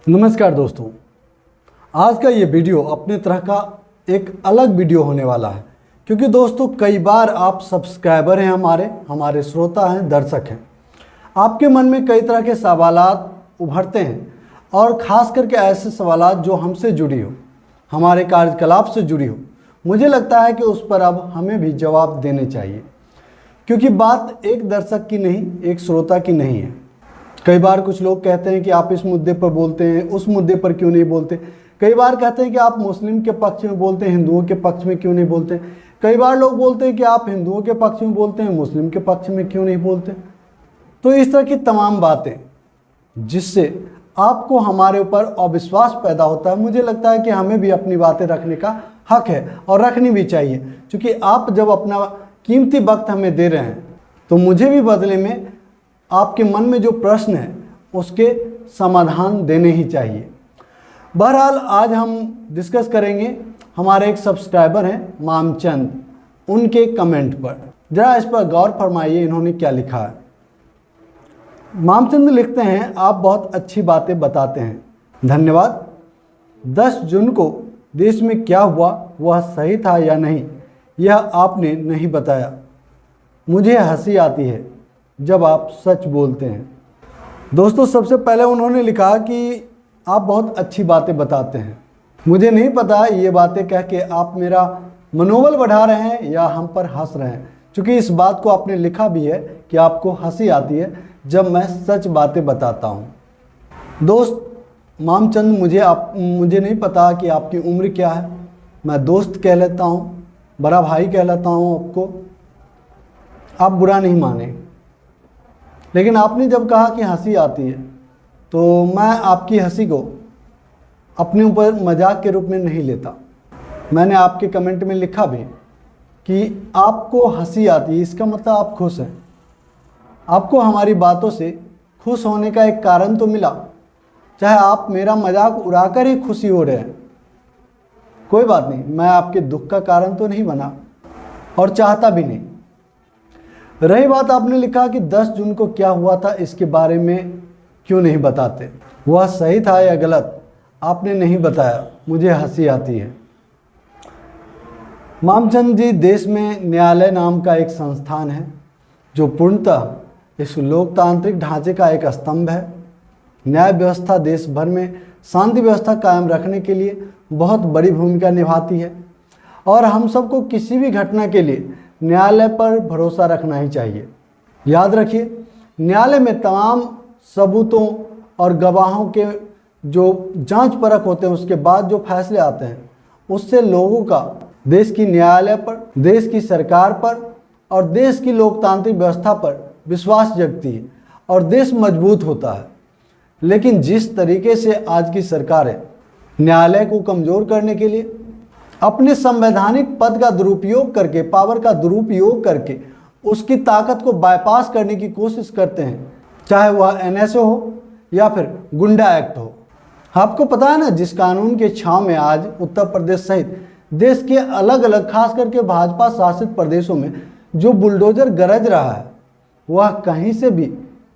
नमस्कार दोस्तों, आज का ये वीडियो अपने तरह का एक अलग वीडियो होने वाला है क्योंकि दोस्तों कई बार आप सब्सक्राइबर हैं, हमारे श्रोता हैं, दर्शक हैं। आपके मन में कई तरह के सवालात उभरते हैं और ख़ास करके ऐसे सवालात जो हमसे जुड़ी हो, हमारे कार्यकलाप से जुड़ी हो। मुझे लगता है कि उस पर अब हमें भी जवाब देने चाहिए क्योंकि बात एक दर्शक की नहीं, एक श्रोता की नहीं है। कई बार कुछ लोग कहते हैं कि आप इस मुद्दे पर बोलते हैं, उस मुद्दे पर क्यों नहीं बोलते। कई बार कहते हैं कि आप मुस्लिम के पक्ष में बोलते हैं, हिंदुओं के पक्ष में क्यों नहीं बोलते। कई बार लोग बोलते हैं कि आप हिंदुओं के पक्ष में बोलते हैं, मुस्लिम के पक्ष में क्यों नहीं बोलते। तो इस तरह की तमाम बातें जिससे आपको हमारे ऊपर अविश्वास पैदा होता है, मुझे लगता है कि हमें भी अपनी बातें रखने का हक है और रखनी भी चाहिए क्योंकि आप जब अपना कीमती वक्त हमें दे रहे हैं तो मुझे भी बदले में आपके मन में जो प्रश्न है उसके समाधान देने ही चाहिए। बहरहाल आज हम डिस्कस करेंगे, हमारे एक सब्सक्राइबर हैं मामचंद, उनके कमेंट पर। जरा इस पर गौर फरमाइए इन्होंने क्या लिखा है। मामचंद लिखते हैं, आप बहुत अच्छी बातें बताते हैं, धन्यवाद। 10 जून को देश में क्या हुआ वह सही था या नहीं यह आपने नहीं बताया। मुझे हंसी आती है जब आप सच बोलते हैं। दोस्तों सबसे पहले उन्होंने लिखा कि आप बहुत अच्छी बातें बताते हैं। मुझे नहीं पता ये बातें कह के आप मेरा मनोबल बढ़ा रहे हैं या हम पर हंस रहे हैं, क्योंकि इस बात को आपने लिखा भी है कि आपको हंसी आती है जब मैं सच बातें बताता हूँ। दोस्त मामचंद, मुझे नहीं पता कि आपकी उम्र क्या है। मैं दोस्त कह लेता हूँ, बड़ा भाई कह लेता हूँ आपको, आप बुरा नहीं माने। लेकिन आपने जब कहा कि हंसी आती है तो मैं आपकी हंसी को अपने ऊपर मजाक के रूप में नहीं लेता। मैंने आपके कमेंट में लिखा भी कि आपको हंसी आती है, इसका मतलब आप खुश हैं। आपको हमारी बातों से खुश होने का एक कारण तो मिला, चाहे आप मेरा मजाक उड़ाकर ही खुशी हो रहे हैं। कोई बात नहीं, मैं आपके दुख का कारण तो नहीं बना और चाहता भी नहीं। रही बात आपने लिखा कि 10 जून को क्या हुआ था इसके बारे में क्यों नहीं बताते, वह सही था या गलत आपने नहीं बताया, मुझे हंसी आती है। मामचंद जी, देश में न्यायालय नाम का एक संस्थान है जो पूर्णतः इस लोकतांत्रिक ढांचे का एक स्तंभ है। न्याय व्यवस्था देश भर में शांति व्यवस्था कायम रखने के लिए बहुत बड़ी भूमिका निभाती है और हम सबको किसी भी घटना के लिए न्यायालय पर भरोसा रखना ही चाहिए। याद रखिए, न्यायालय में तमाम सबूतों और गवाहों के जो जांच परख होते हैं, उसके बाद जो फैसले आते हैं उससे लोगों का देश की न्यायालय पर, देश की सरकार पर और देश की लोकतांत्रिक व्यवस्था पर विश्वास जगती है और देश मजबूत होता है। लेकिन जिस तरीके से आज की सरकारें न्यायालय को कमज़ोर करने के लिए अपने संवैधानिक पद का दुरुपयोग करके, पावर का दुरुपयोग करके उसकी ताकत को बाईपास करने की कोशिश करते हैं, चाहे वह NSA हो या फिर गुंडा एक्ट हो। आपको पता है ना, जिस कानून के छांव में आज उत्तर प्रदेश सहित देश के अलग अलग, खास करके भाजपा शासित प्रदेशों में जो बुलडोजर गरज रहा है, वह कहीं से भी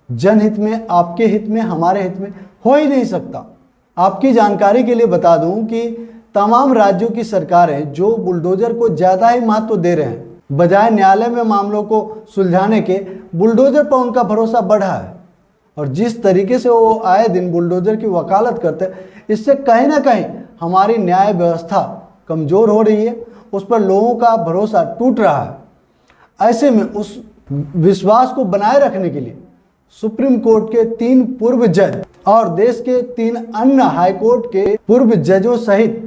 जनहित में, आपके हित में, हमारे हित में हो ही नहीं सकता। आपकी जानकारी के लिए बता दूं कि तमाम राज्यों की सरकारें जो बुलडोजर को ज़्यादा ही महत्व दे रहे हैं, बजाय न्यायालय में मामलों को सुलझाने के, बुलडोजर पर उनका भरोसा बढ़ा है। और जिस तरीके से वो आए दिन बुलडोजर की वकालत करते हैं, इससे कहीं ना कहीं हमारी न्याय व्यवस्था कमज़ोर हो रही है, उस पर लोगों का भरोसा टूट रहा है। ऐसे में उस विश्वास को बनाए रखने के लिए सुप्रीम कोर्ट के 3 पूर्व जज और देश के 3 अन्य हाईकोर्ट के पूर्व जजों सहित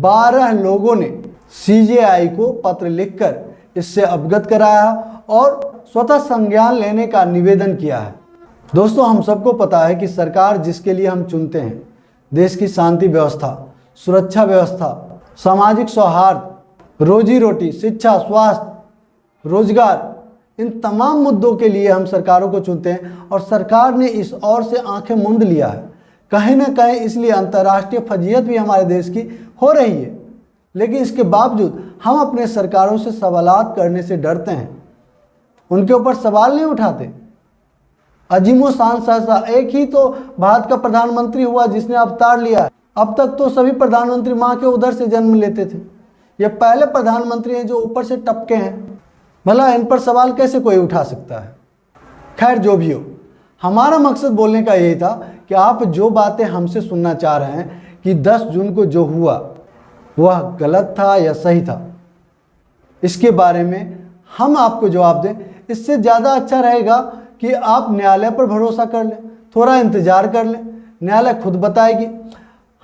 12 लोगों ने CJI को पत्र लिखकर इससे अवगत कराया और स्वतः संज्ञान लेने का निवेदन किया है। दोस्तों, हम सबको पता है कि सरकार जिसके लिए हम चुनते हैं, देश की शांति व्यवस्था, सुरक्षा व्यवस्था, सामाजिक सौहार्द, रोजी रोटी, शिक्षा, स्वास्थ्य, रोजगार, इन तमाम मुद्दों के लिए हम सरकारों को चुनते हैं और सरकार ने इस ओर से आंखें मूंद लिया है कहीं ना कहीं। इसलिए अंतर्राष्ट्रीय फजीहत भी हमारे देश की हो रही है, लेकिन इसके बावजूद हम अपने सरकारों से सवालात करने से डरते हैं, उनके ऊपर सवाल नहीं उठाते। अजीमो शान सहसा, एक ही तो भारत का प्रधानमंत्री हुआ जिसने अवतार लिया है। अब तक तो सभी प्रधानमंत्री माँ के उदर से जन्म लेते थे। ये पहले प्रधानमंत्री हैं जो ऊपर से टपके हैं। भला इन पर सवाल कैसे कोई उठा सकता है। खैर जो भी हो, हमारा मकसद बोलने का यही था कि आप जो बातें हमसे सुनना चाह रहे हैं कि 10 जून को जो हुआ वह गलत था या सही था, इसके बारे में हम आपको जवाब दें। इससे ज़्यादा अच्छा रहेगा कि आप न्यायालय पर भरोसा कर लें, थोड़ा इंतज़ार कर लें, न्यायालय खुद बताएगी।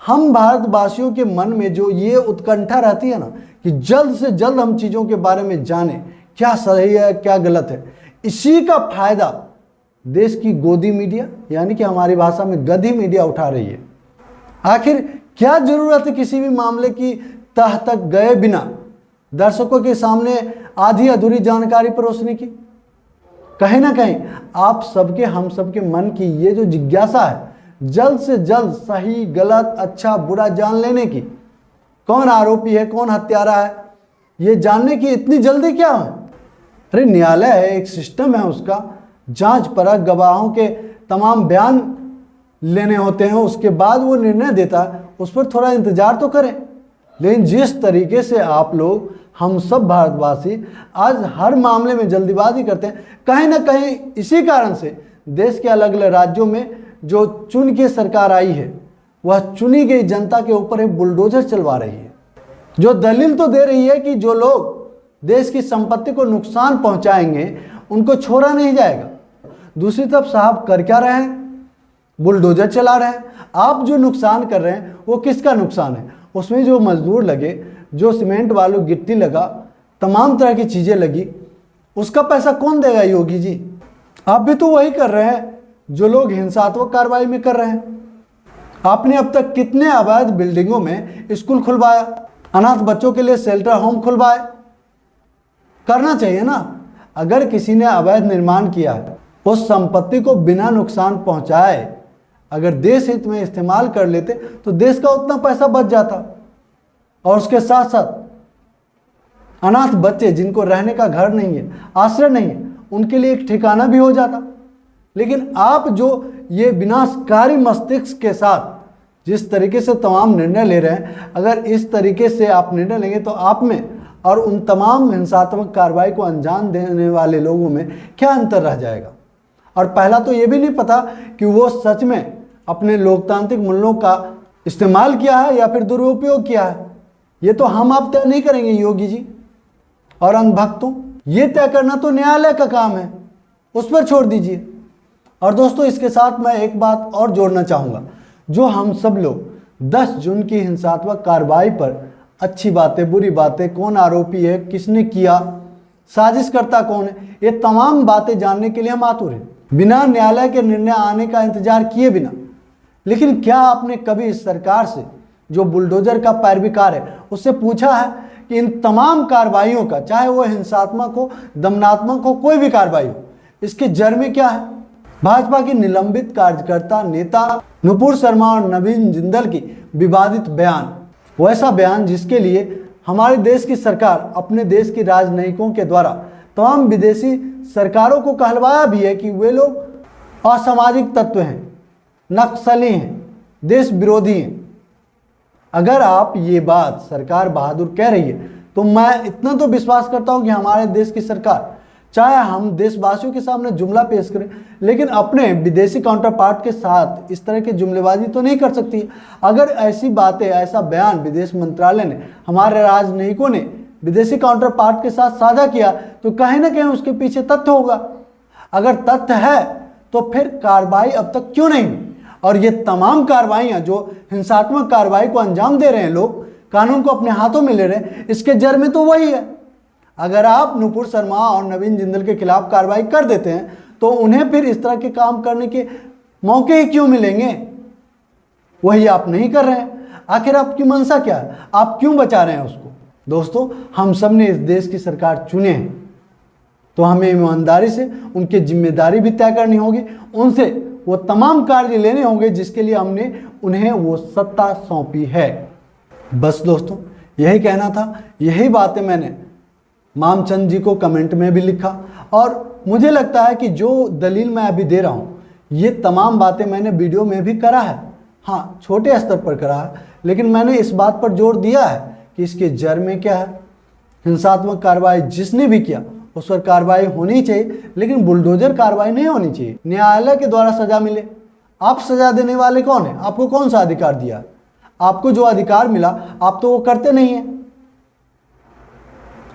हम भारतवासियों के मन में जो ये उत्कंठा रहती है ना कि जल्द से जल्द हम चीज़ों के बारे में जानें, क्या सही है क्या गलत है, इसी का फायदा देश की गोदी मीडिया यानी कि हमारी भाषा में गधी मीडिया उठा रही है। आखिर क्या ज़रूरत है किसी भी मामले की तह तक गए बिना दर्शकों के सामने आधी अधूरी जानकारी परोसने की। कहीं ना कहीं आप सबके हम सबके मन की ये जो जिज्ञासा है जल्द से जल्द सही गलत अच्छा बुरा जान लेने की, कौन आरोपी है कौन हत्यारा है, ये जानने की इतनी जल्दी क्या है। अरे न्यायालय है, एक सिस्टम है, उसका जांच परख गवाहों के तमाम बयान लेने होते हैं, उसके बाद वो निर्णय देता है, उस पर थोड़ा इंतजार तो करें। लेकिन जिस तरीके से आप लोग हम सब भारतवासी आज हर मामले में जल्दीबाजी करते हैं, कहीं ना कहीं इसी कारण से देश के अलग अलग राज्यों में जो चुन के सरकार आई है वह चुनी गई जनता के ऊपर एक बुलडोजर चलवा रही है, जो दलील तो दे रही है कि जो लोग देश की संपत्ति को नुकसान पहुंचाएंगे उनको छोड़ा नहीं जाएगा। दूसरी तरफ साहब कर क्या रहे हैं, बुलडोजर चला रहे हैं। आप जो नुकसान कर रहे हैं वो किसका नुकसान है, उसमें जो मजदूर लगे, जो सीमेंट वालों गिट्टी लगा, तमाम तरह की चीज़ें लगी, उसका पैसा कौन देगा योगी जी। आप भी तो वही कर रहे हैं जो लोग हिंसात्मक कार्रवाई में कर रहे हैं। आपने अब तक कितने अवैध बिल्डिंगों में स्कूल खुलवाया, अनाथ बच्चों के लिए शेल्टर होम खुलवाए। करना चाहिए ना। अगर किसी ने अवैध निर्माण किया है उस संपत्ति को बिना नुकसान पहुंचाए अगर देश हित में इस्तेमाल कर लेते तो देश का उतना पैसा बच जाता, और उसके साथ साथ अनाथ बच्चे जिनको रहने का घर नहीं है, आश्रय नहीं है, उनके लिए एक ठिकाना भी हो जाता। लेकिन आप जो ये विनाशकारी मस्तिष्क के साथ जिस तरीके से तमाम निर्णय ले रहे हैं, अगर इस तरीके से आप निर्णय लेंगे तो आप में और उन तमाम हिंसात्मक कार्रवाई को अंजाम देने वाले लोगों में क्या अंतर रह जाएगा। और पहला तो ये भी नहीं पता कि वो सच में अपने लोकतांत्रिक मूल्यों का इस्तेमाल किया है या फिर दुरुपयोग किया है। ये तो हम आप तय नहीं करेंगे योगी जी और अंधभक्तों, ये तय करना तो न्यायालय का काम है, उस पर छोड़ दीजिए। और दोस्तों इसके साथ मैं एक बात और जोड़ना चाहूँगा, जो हम सब लोग 10 जून की हिंसात्मक कार्रवाई पर अच्छी बातें बुरी बातें, कौन आरोपी है, किसने किया, साजिशकर्ता कौन है, ये तमाम बातें जानने के लिए हम आतुर हैं, बिना न्यायालय के निर्णय आने का इंतजार किए बिना। लेकिन क्या आपने कभी इस सरकार से जो बुलडोजर का पैरवीकार है उससे पूछा है कि इन तमाम कार्रवाइयों का, चाहे वो हिंसात्मक हो दमनात्मक हो, कोई भी कार्रवाई हो, इसके जड़ में क्या है। भाजपा की निलंबित कार्यकर्ता नेता नुपुर शर्मा और नवीन जिंदल की विवादित बयान, वैसा बयान जिसके लिए हमारे देश की सरकार अपने देश की राजनयिकों के द्वारा तमाम विदेशी सरकारों को कहलवाया भी है कि वे लोग असामाजिक तत्व हैं, नक्सली हैं, देश विरोधी हैं। अगर आप ये बात सरकार बहादुर कह रही है तो मैं इतना तो विश्वास करता हूं कि हमारे देश की सरकार, चाहे हम देशवासियों के सामने जुमला पेश करें, लेकिन अपने विदेशी काउंटर पार्ट के साथ इस तरह की जुमलेबाजी तो नहीं कर सकती। अगर ऐसी बातें, ऐसा बयान विदेश मंत्रालय ने, हमारे राजनयिकों ने विदेशी काउंटर पार्ट के साथ साझा किया तो कहीं ना कहीं उसके पीछे तथ्य होगा। अगर तथ्य है तो फिर कार्रवाई अब तक क्यों नहीं हुई। और ये तमाम कार्रवाइयाँ जो हिंसात्मक कार्रवाई को अंजाम दे रहे हैं लोग, कानून को अपने हाथों में ले रहे हैं, इसके जड़ में तो वही है। अगर आप नुपुर शर्मा और नवीन जिंदल के खिलाफ कार्रवाई कर देते हैं तो उन्हें फिर इस तरह के काम करने के मौके ही क्यों मिलेंगे। वही आप नहीं कर रहे हैं। आखिर आपकी मंशा क्या है, आप क्यों बचा रहे हैं उसको। दोस्तों हम सब ने इस देश की सरकार चुने हैं तो हमें ईमानदारी से उनकी जिम्मेदारी भी तय करनी होगी, उनसे वो तमाम कार्य लेने होंगे जिसके लिए हमने उन्हें वो सत्ता सौंपी है। बस दोस्तों यही कहना था, यही बातें मैंने मामचंद जी को कमेंट में भी लिखा, और मुझे लगता है कि जो दलील मैं अभी दे रहा हूँ ये तमाम बातें मैंने वीडियो में भी करा है, हाँ छोटे स्तर पर करा है, लेकिन मैंने इस बात पर जोर दिया है कि इसके जड़ में क्या है। हिंसात्मक कार्रवाई जिसने भी किया उस पर कार्रवाई होनी चाहिए, लेकिन बुलडोजर कार्रवाई नहीं होनी चाहिए। न्यायालय के द्वारा सजा मिले, आप सजा देने वाले कौन है? आपको कौन सा अधिकार दिया? आपको जो अधिकार मिला आप तो वो करते नहीं हैं,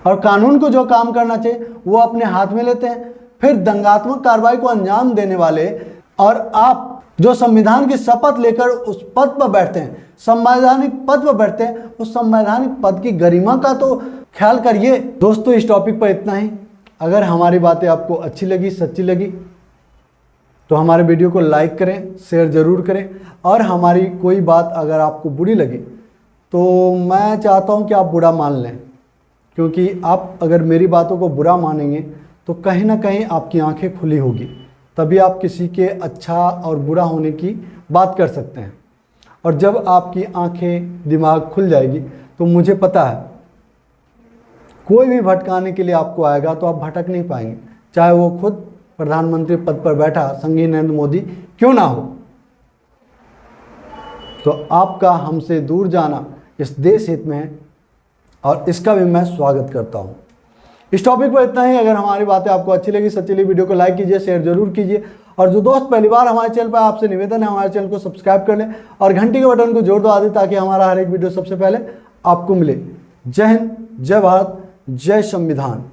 और कानून को जो काम करना चाहिए वो अपने हाथ में लेते हैं। फिर दंगात्मक कार्रवाई को अंजाम देने वाले और आप जो संविधान की शपथ लेकर उस पद पर बैठते हैं, संवैधानिक पद पर बैठते हैं, उस संवैधानिक पद की गरिमा का तो ख्याल करिए। दोस्तों इस टॉपिक पर इतना ही। अगर हमारी बातें आपको अच्छी लगी, सच्ची लगी, तो हमारे वीडियो को लाइक करें, शेयर ज़रूर करें, और हमारी कोई बात अगर आपको बुरी लगी तो मैं चाहता हूं कि आप बुरा मान लें, क्योंकि आप अगर मेरी बातों को बुरा मानेंगे तो कहीं ना कहीं आपकी आंखें खुली होगी, तभी आप किसी के अच्छा और बुरा होने की बात कर सकते हैं। और जब आपकी आंखें दिमाग खुल जाएगी तो मुझे पता है कोई भी भटकाने के लिए आपको आएगा तो आप भटक नहीं पाएंगे, चाहे वो खुद प्रधानमंत्री पद पर बैठा संघीय नरेंद्र मोदी क्यों ना हो। तो आपका हमसे दूर जाना इस देश हित में है और इसका भी मैं स्वागत करता हूं। इस टॉपिक पर इतना ही। अगर हमारी बातें आपको अच्छी लगी, सच्ची लगी, वीडियो को लाइक कीजिए, शेयर जरूर कीजिए, और जो दोस्त पहली बार हमारे चैनल पर, आपसे निवेदन है हमारे चैनल को सब्सक्राइब कर लें और घंटी के बटन को जोर दबा दें ताकि हमारा हर एक वीडियो सबसे पहले आपको मिले। जय हिंद, जय भारत, जय संविधान।